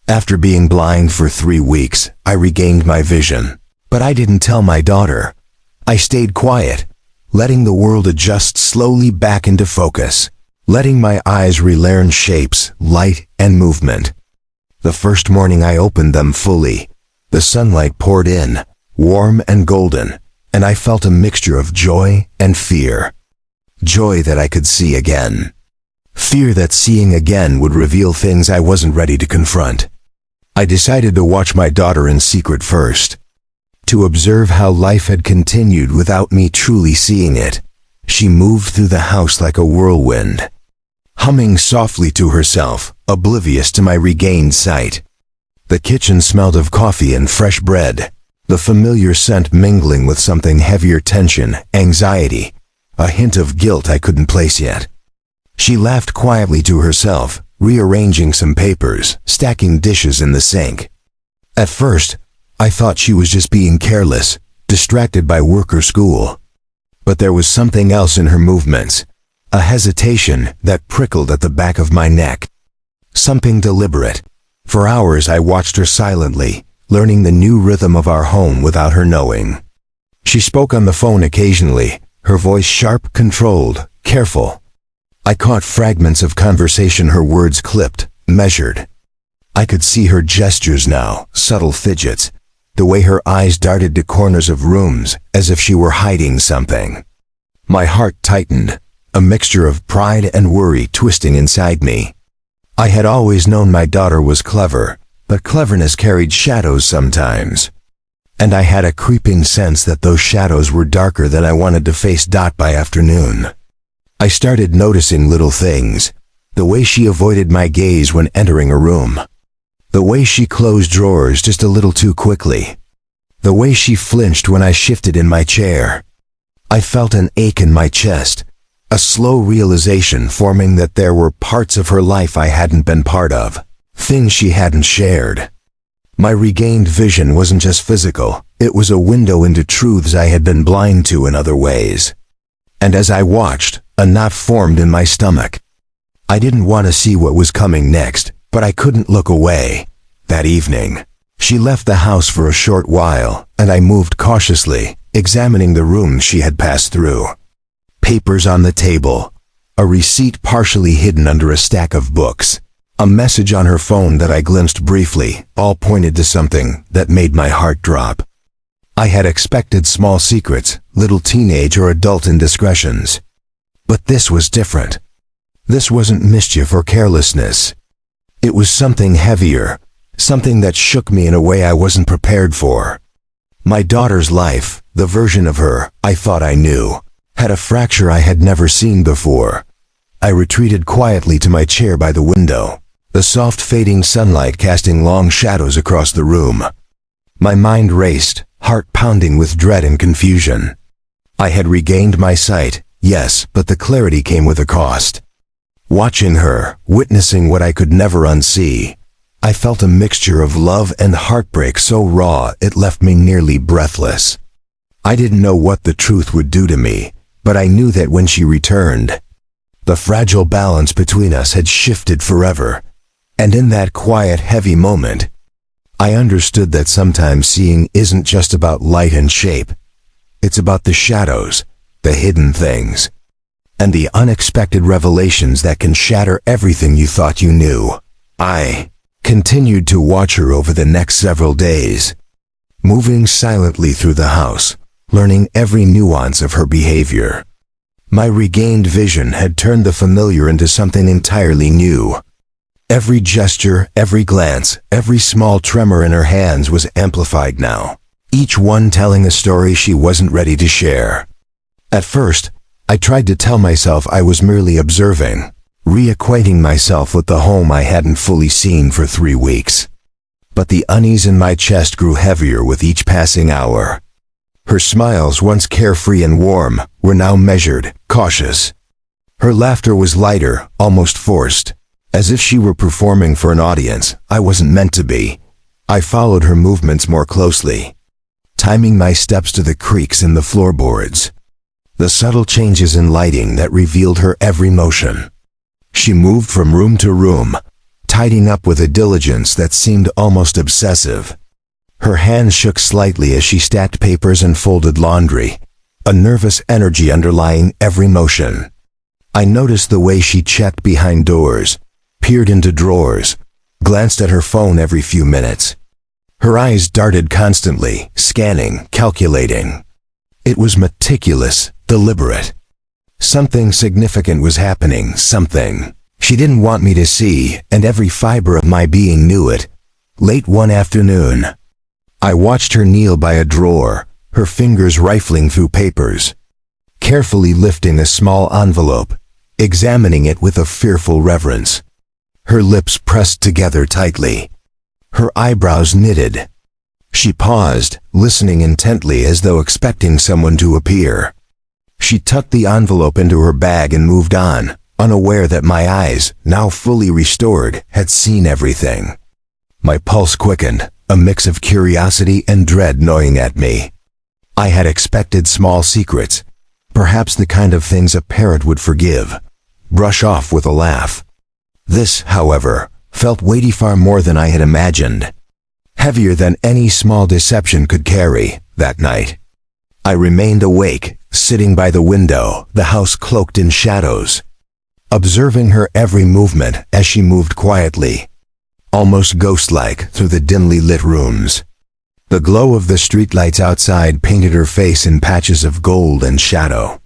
After being blind for 3 weeks, I regained my vision. But I didn't tell my daughter. I stayed quiet, letting the world adjust slowly back into focus, letting my eyes relearn shapes, light, and movement. The first morning I opened them fully. The sunlight poured in, warm and golden, and I felt a mixture of joy and fear. Joy that I could see again. Fear that seeing again would reveal things I wasn't ready to confront. I decided to watch my daughter in secret first, to observe how life had continued without me truly seeing it. She moved through the house like a whirlwind, humming softly to herself, oblivious to my regained sight. The kitchen smelled of coffee and fresh bread, the familiar scent mingling with something heavier: tension, anxiety, a hint of guilt I couldn't place yet. She laughed quietly to herself, rearranging some papers, stacking dishes in the sink. At first, I thought she was just being careless, distracted by work or school. But there was something else in her movements, a hesitation that prickled at the back of my neck. Something deliberate. For hours I watched her silently, learning the new rhythm of our home without her knowing. She spoke on the phone occasionally, her voice sharp, controlled, careful. I caught fragments of conversation, her words clipped, measured. I could see her gestures now, subtle fidgets, the way her eyes darted to corners of rooms as if she were hiding something. My heart tightened, a mixture of pride and worry twisting inside me. I had always known my daughter was clever, but cleverness carried shadows sometimes. And I had a creeping sense that those shadows were darker than I wanted to face. By afternoon, I started noticing little things. The way she avoided my gaze when entering a room. The way she closed drawers just a little too quickly. The way she flinched when I shifted in my chair. I felt an ache in my chest, a slow realization forming that there were parts of her life I hadn't been part of, things she hadn't shared. My regained vision wasn't just physical, it was a window into truths I had been blind to in other ways. And as I watched, a knot formed in my stomach. I didn't want to see what was coming next, but I couldn't look away. That evening, she left the house for a short while, and I moved cautiously, examining the rooms she had passed through. Papers on the table, a receipt partially hidden under a stack of books, a message on her phone that I glimpsed briefly, all pointed to something that made my heart drop. I had expected small secrets, little teenage or adult indiscretions. But this was different. This wasn't mischief or carelessness. It was something heavier, something that shook me in a way I wasn't prepared for. My daughter's life, the version of her I thought I knew, had a fracture I had never seen before. I retreated quietly to my chair by the window, the soft fading sunlight casting long shadows across the room. My mind raced, heart pounding with dread and confusion. I had regained my sight, yes, but the clarity came with a cost. Watching her, witnessing what I could never unsee, I felt a mixture of love and heartbreak so raw it left me nearly breathless. I didn't know what the truth would do to me, but I knew that when she returned, the fragile balance between us had shifted forever. And in that quiet, heavy moment, I understood that sometimes seeing isn't just about light and shape. It's about the shadows, the hidden things, and the unexpected revelations that can shatter everything you thought you knew. I continued to watch her over the next several days, moving silently through the house, learning every nuance of her behavior. My regained vision had turned the familiar into something entirely new. Every gesture, every glance, every small tremor in her hands was amplified now, each one telling a story she wasn't ready to share. At first, I tried to tell myself I was merely observing, reacquainting myself with the home I hadn't fully seen for 3 weeks. But the unease in my chest grew heavier with each passing hour. Her smiles, once carefree and warm, were now measured, cautious. Her laughter was lighter, almost forced, as if she were performing for an audience I wasn't meant to be. I followed her movements more closely, timing my steps to the creaks in the floorboards, the subtle changes in lighting that revealed her every motion. She moved from room to room, tidying up with a diligence that seemed almost obsessive. Her hands shook slightly as she stacked papers and folded laundry, a nervous energy underlying every motion. I noticed the way she checked behind doors, peered into drawers, glanced at her phone every few minutes. Her eyes darted constantly, scanning, calculating. It was meticulous, deliberate. Something significant was happening, something she didn't want me to see, and every fiber of my being knew it. Late one afternoon, I watched her kneel by a drawer, her fingers rifling through papers, carefully lifting a small envelope, examining it with a fearful reverence. Her lips pressed together tightly, her eyebrows knitted. She paused, listening intently as though expecting someone to appear. She tucked the envelope into her bag and moved on, unaware that my eyes, now fully restored, had seen everything. My pulse quickened, a mix of curiosity and dread gnawing at me. I had expected small secrets, perhaps the kind of things a parrot would forgive, brush off with a laugh. This, however, felt weighty, far more than I had imagined. Heavier than any small deception could carry. That night, I remained awake, sitting by the window, the house cloaked in shadows, observing her every movement as she moved quietly, almost ghost-like, through the dimly lit rooms. The glow of the streetlights outside painted her face in patches of gold and shadow,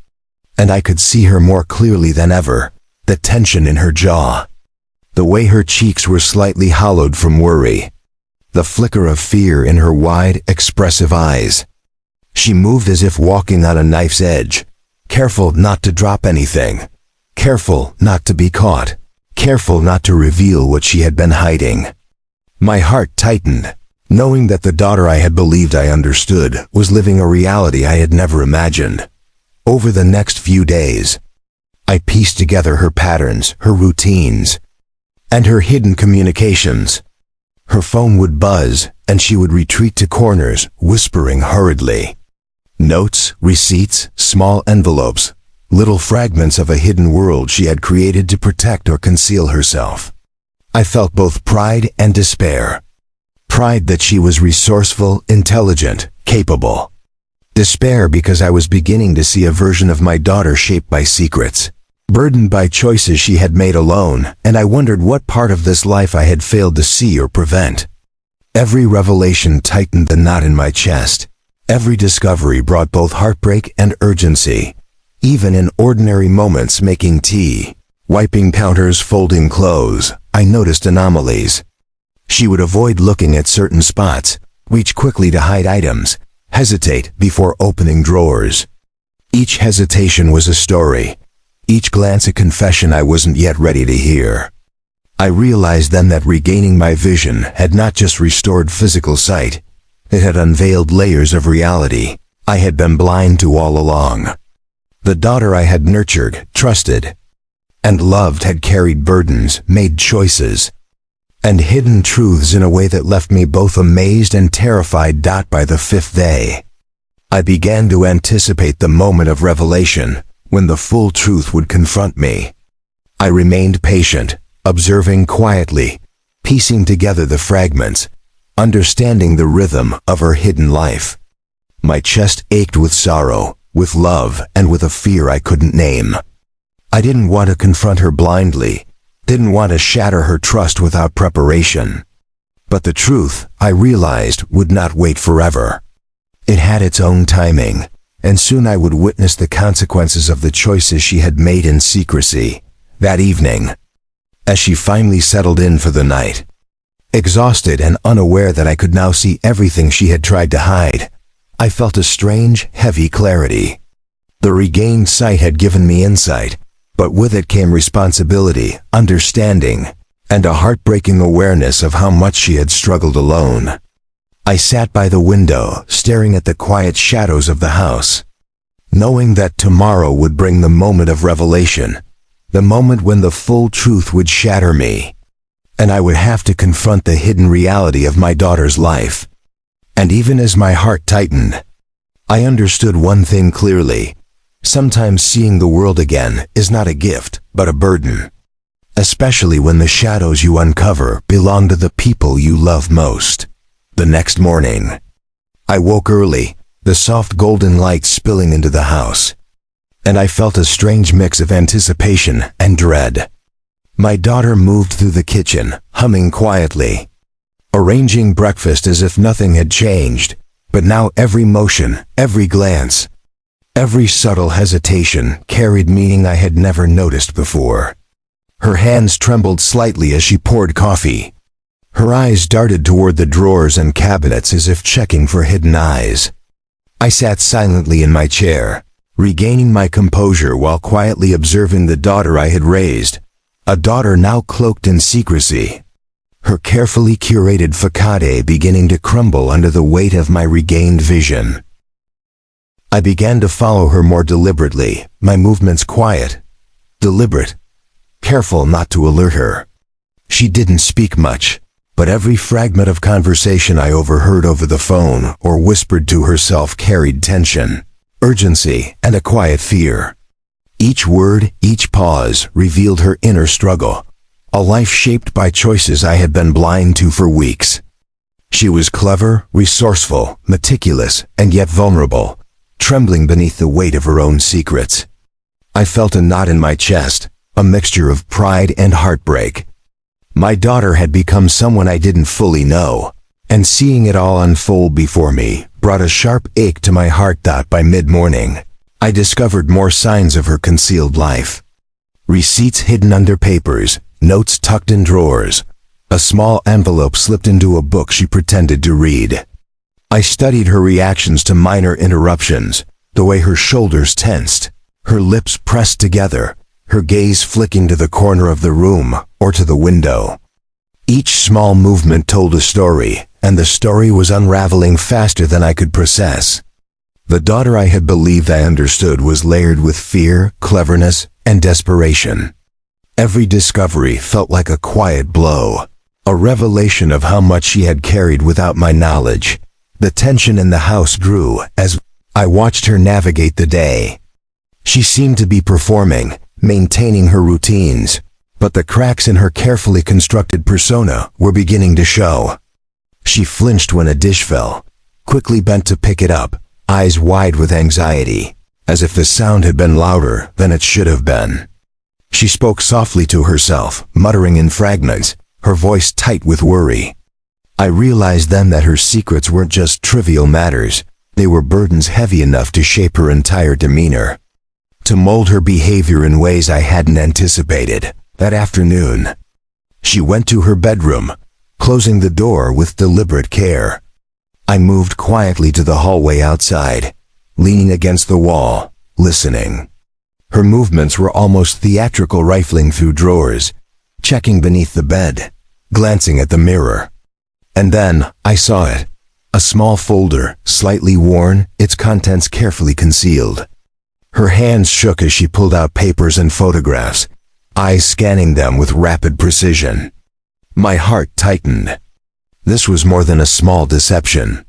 and I could see her more clearly than ever, the tension in her jaw, the way her cheeks were slightly hollowed from worry, the flicker of fear in her wide, expressive eyes. She moved as if walking on a knife's edge, careful not to drop anything, careful not to be caught, careful not to reveal what she had been hiding. My heart tightened, knowing that the daughter I had believed I understood was living a reality I had never imagined. Over the next few days, I pieced together her patterns, her routines, and her hidden communications. Her phone would buzz, and she would retreat to corners, whispering hurriedly. Notes, receipts, small envelopes, little fragments of a hidden world she had created to protect or conceal herself. I felt both pride and despair. Pride that she was resourceful, intelligent, capable. Despair because I was beginning to see a version of my daughter shaped by secrets, burdened by choices she had made alone, and I wondered what part of this life I had failed to see or prevent. Every revelation tightened the knot in my chest. Every discovery brought both heartbreak and urgency. Even in ordinary moments, making tea, wiping counters, folding clothes, I noticed anomalies. She would avoid looking at certain spots, reach quickly to hide items, hesitate before opening drawers. Each hesitation was a story, each glance a confession I wasn't yet ready to hear. I realized then that regaining my vision had not just restored physical sight, it had unveiled layers of reality I had been blind to all along. The daughter I had nurtured, trusted, and loved had carried burdens, made choices, and hidden truths in a way that left me both amazed and terrified. By the fifth day, I began to anticipate the moment of revelation, when the full truth would confront me. I remained patient, observing quietly, piecing together the fragments, understanding the rhythm of her hidden life. My chest ached with sorrow, with love, and with a fear I couldn't name. I didn't want to confront her blindly, didn't want to shatter her trust without preparation. But the truth, I realized, would not wait forever. It had its own timing, and soon I would witness the consequences of the choices she had made in secrecy. That evening, as she finally settled in for the night, exhausted and unaware that I could now see everything she had tried to hide, I felt a strange, heavy clarity. The regained sight had given me insight, but with it came responsibility, understanding, and a heartbreaking awareness of how much she had struggled alone. I sat by the window, staring at the quiet shadows of the house, knowing that tomorrow would bring the moment of revelation, the moment when the full truth would shatter me, and I would have to confront the hidden reality of my daughter's life. And even as my heart tightened, I understood one thing clearly. Sometimes seeing the world again is not a gift, but a burden. especially when the shadows you uncover belong to the people you love most. The next morning, I woke early, the soft golden light spilling into the house, and I felt a strange mix of anticipation and dread. My daughter moved through the kitchen, humming quietly, arranging breakfast as if nothing had changed, but now every motion, every glance, every subtle hesitation carried meaning I had never noticed before. Her hands trembled slightly as she poured coffee. Her eyes darted toward the drawers and cabinets as if checking for hidden eyes. I sat silently in my chair, regaining my composure while quietly observing the daughter I had raised, a daughter now cloaked in secrecy, her carefully curated facade beginning to crumble under the weight of my regained vision. I began to follow her more deliberately, my movements quiet, deliberate, careful not to alert her. She didn't speak much, but every fragment of conversation I overheard over the phone or whispered to herself carried tension, urgency, and a quiet fear. Each word, each pause revealed her inner struggle, a life shaped by choices I had been blind to for weeks. She was clever, resourceful, meticulous, and yet vulnerable, trembling beneath the weight of her own secrets. I felt a knot in my chest, a mixture of pride and heartbreak. My daughter had become someone I didn't fully know, and seeing it all unfold before me brought a sharp ache to my heart. By mid-morning, I discovered more signs of her concealed life. Receipts hidden under papers, notes tucked in drawers, a small envelope slipped into a book she pretended to read. I studied her reactions to minor interruptions, the way her shoulders tensed, her lips pressed together, her gaze flicking to the corner of the room or to the window. Each small movement told a story, and the story was unraveling faster than I could process. The daughter I had believed I understood was layered with fear, cleverness, and desperation. Every discovery felt like a quiet blow, a revelation of how much she had carried without my knowledge. The tension in the house grew as I watched her navigate the day. She seemed to be performing, maintaining her routines, but the cracks in her carefully constructed persona were beginning to show. She flinched when a dish fell, quickly bent to pick it up, eyes wide with anxiety, as if the sound had been louder than it should have been. She spoke softly to herself, muttering in fragments, her voice tight with worry. I realized then that her secrets weren't just trivial matters, they were burdens heavy enough to shape her entire demeanor, to mold her behavior in ways I hadn't anticipated. That afternoon, she went to her bedroom, closing the door with deliberate care. I moved quietly to the hallway outside, leaning against the wall, listening. Her movements were almost theatrical, rifling through drawers, checking beneath the bed, glancing at the mirror. And then, I saw it. A small folder, slightly worn, its contents carefully concealed. Her hands shook as she pulled out papers and photographs, eyes scanning them with rapid precision. My heart tightened. This was more than a small deception.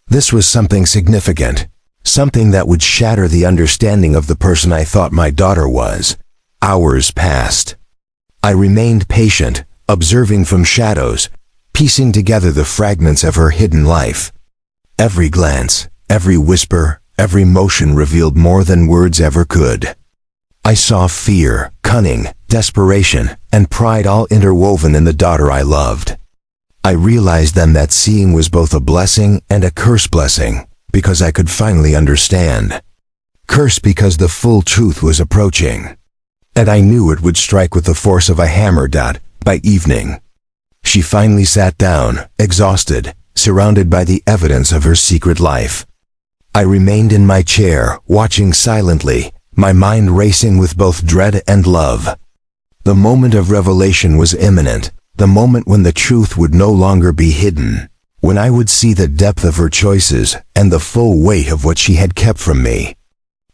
This was something significant, something that would shatter the understanding of the person I thought my daughter was. Hours passed. I remained patient, observing from shadows, piecing together the fragments of her hidden life. Every glance, every whisper, every motion revealed more than words ever could. I saw fear, cunning, desperation, and pride all interwoven in the daughter I loved. I realized then that seeing was both a blessing and a curse. Blessing, because I could finally understand. Curse because the full truth was approaching. And I knew it would strike with the force of a hammer. By evening, she finally sat down, exhausted, surrounded by the evidence of her secret life. I remained in my chair, watching silently, my mind racing with both dread and love. The moment of revelation was imminent, the moment when the truth would no longer be hidden, when I would see the depth of her choices and the full weight of what she had kept from me.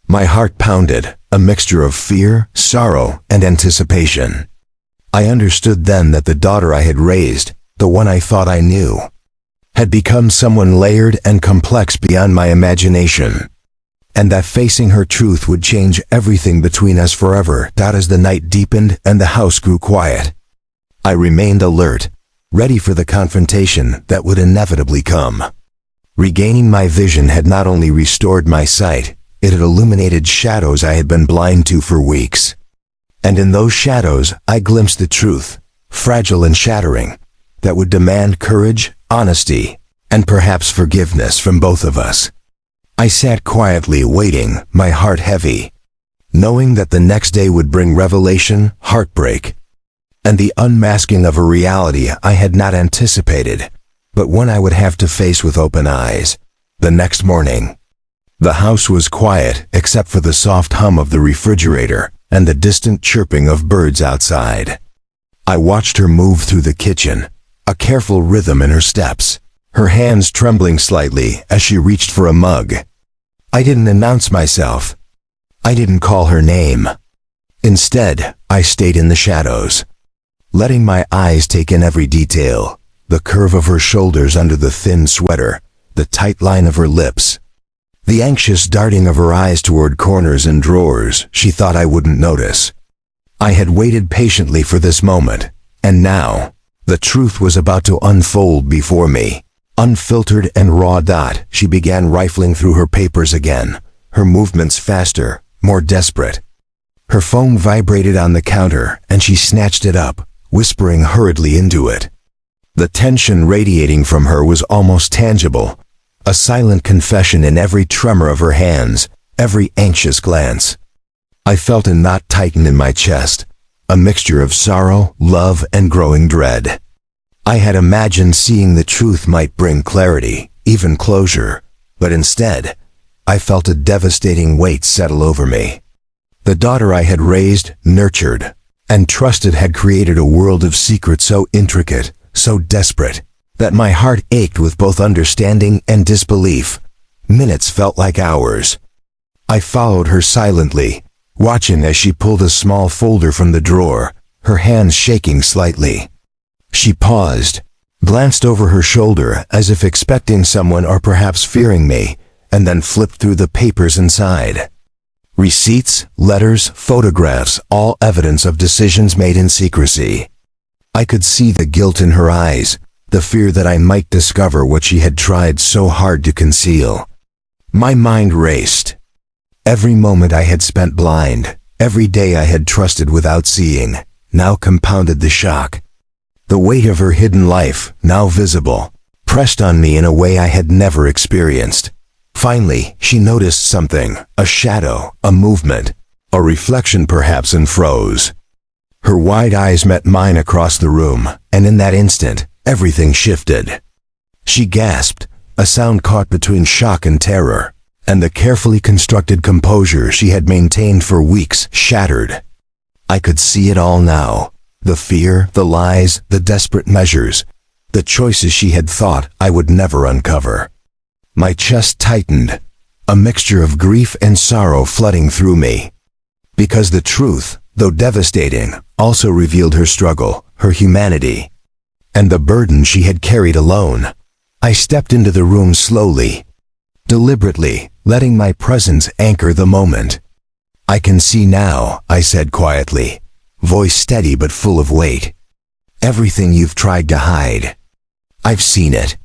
My heart pounded, a mixture of fear, sorrow, and anticipation. I understood then that the daughter I had raised, the one I thought I knew, had become someone layered and complex beyond my imagination. and that facing her truth would change everything between us forever. As the night deepened and the house grew quiet, I remained alert, ready for the confrontation that would inevitably come. Regaining my vision had not only restored my sight, it had illuminated shadows I had been blind to for weeks. And in those shadows, I glimpsed the truth, fragile and shattering, that would demand courage, honesty, and perhaps forgiveness from both of us. I sat quietly waiting, my heart heavy, knowing that the next day would bring revelation, heartbreak, and the unmasking of a reality I had not anticipated, but one I would have to face with open eyes. The next morning, the house was quiet except for the soft hum of the refrigerator and the distant chirping of birds outside. I watched her move through the kitchen, a careful rhythm in her steps, her hands trembling slightly as she reached for a mug. I didn't announce myself. I didn't call her name. Instead, I stayed in the shadows, letting my eyes take in every detail, the curve of her shoulders under the thin sweater, the tight line of her lips, the anxious darting of her eyes toward corners and drawers she thought I wouldn't notice. I had waited patiently for this moment, and now, the truth was about to unfold before me. Unfiltered and raw. She began rifling through her papers again, her movements faster, more desperate. Her phone vibrated on the counter, and she snatched it up, whispering hurriedly into it. The tension radiating from her was almost tangible, a silent confession in every tremor of her hands, every anxious glance. I felt a knot tighten in my chest, a mixture of sorrow, love, and growing dread. I had imagined seeing the truth might bring clarity, even closure, but instead, I felt a devastating weight settle over me. The daughter I had raised, nurtured, and trusted had created a world of secrets so intricate, so desperate, that my heart ached with both understanding and disbelief. Minutes felt like hours. I followed her silently, watching as she pulled a small folder from the drawer, her hands shaking slightly. She paused, glanced over her shoulder as if expecting someone or perhaps fearing me, and then flipped through the papers inside. Receipts, letters, photographs, all evidence of decisions made in secrecy. I could see the guilt in her eyes, the fear that I might discover what she had tried so hard to conceal. My mind raced. Every moment I had spent blind, every day I had trusted without seeing, now compounded the shock. The weight of her hidden life, now visible, pressed on me in a way I had never experienced. Finally, she noticed something, a shadow, a movement, a reflection perhaps, and froze. Her wide eyes met mine across the room, and in that instant, everything shifted. She gasped, a sound caught between shock and terror, and the carefully constructed composure she had maintained for weeks shattered. I could see it all now. The fear, the lies, the desperate measures, the choices she had thought I would never uncover. My chest tightened, a mixture of grief and sorrow flooding through me. Because the truth, though devastating, also revealed her struggle, her humanity, and the burden she had carried alone. I stepped into the room slowly, deliberately, letting my presence anchor the moment. "I can see now," I said quietly, voice steady but full of weight. "Everything you've tried to hide. I've seen it.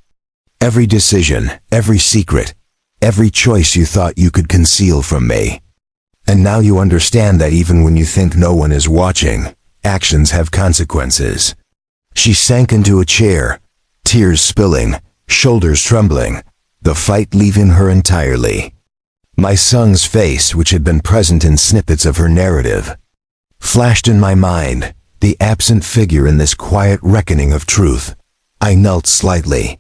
Every decision, every secret, every choice you thought you could conceal from me. And now you understand that even when you think no one is watching, actions have consequences." She sank into a chair, tears spilling, shoulders trembling, the fight leaving her entirely. My son's face, which had been present in snippets of her narrative, flashed in my mind, the absent figure in this quiet reckoning of truth. I knelt slightly,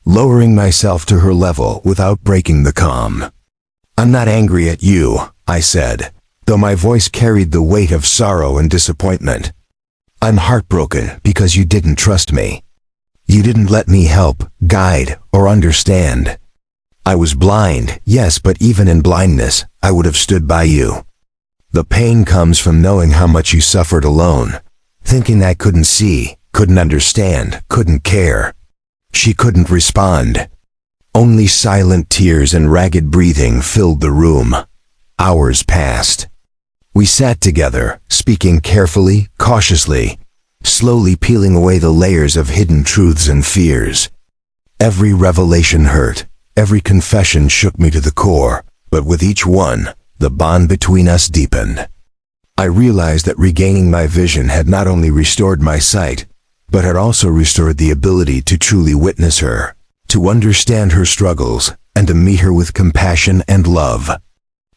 lowering myself to her level without breaking the calm. "I'm not angry at you," I said, though my voice carried the weight of sorrow and disappointment. "I'm heartbroken because you didn't trust me. You didn't let me help, guide, or understand. I was blind, yes, but even in blindness, I would have stood by you. The pain comes from knowing how much you suffered alone, thinking I couldn't see, couldn't understand, couldn't care." She couldn't respond. Only silent tears and ragged breathing filled the room. Hours passed. We sat together, speaking carefully, cautiously, slowly peeling away the layers of hidden truths and fears. Every revelation hurt, every confession shook me to the core, but with each one, the bond between us deepened. I realized that regaining my vision had not only restored my sight, but had also restored the ability to truly witness her, to understand her struggles, and to meet her with compassion and love.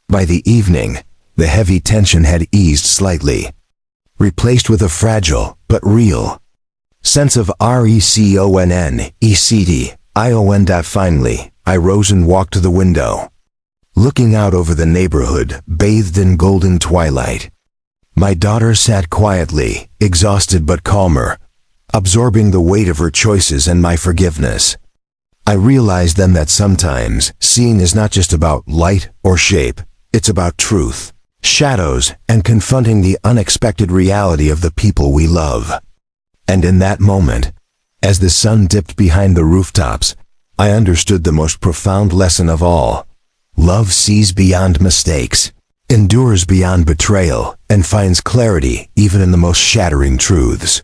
By the evening, the heavy tension had eased slightly, replaced with a fragile, but real, sense of RECONNECTION. Finally, I rose and walked to the window, looking out over the neighborhood, bathed in golden twilight. My daughter sat quietly, exhausted but calmer, absorbing the weight of her choices and my forgiveness. I realized then that sometimes, seeing is not just about light or shape, it's about truth, shadows, and confronting the unexpected reality of the people we love. And in that moment, as the sun dipped behind the rooftops, I understood the most profound lesson of all. Love sees beyond mistakes, endures beyond betrayal, and finds clarity even in the most shattering truths.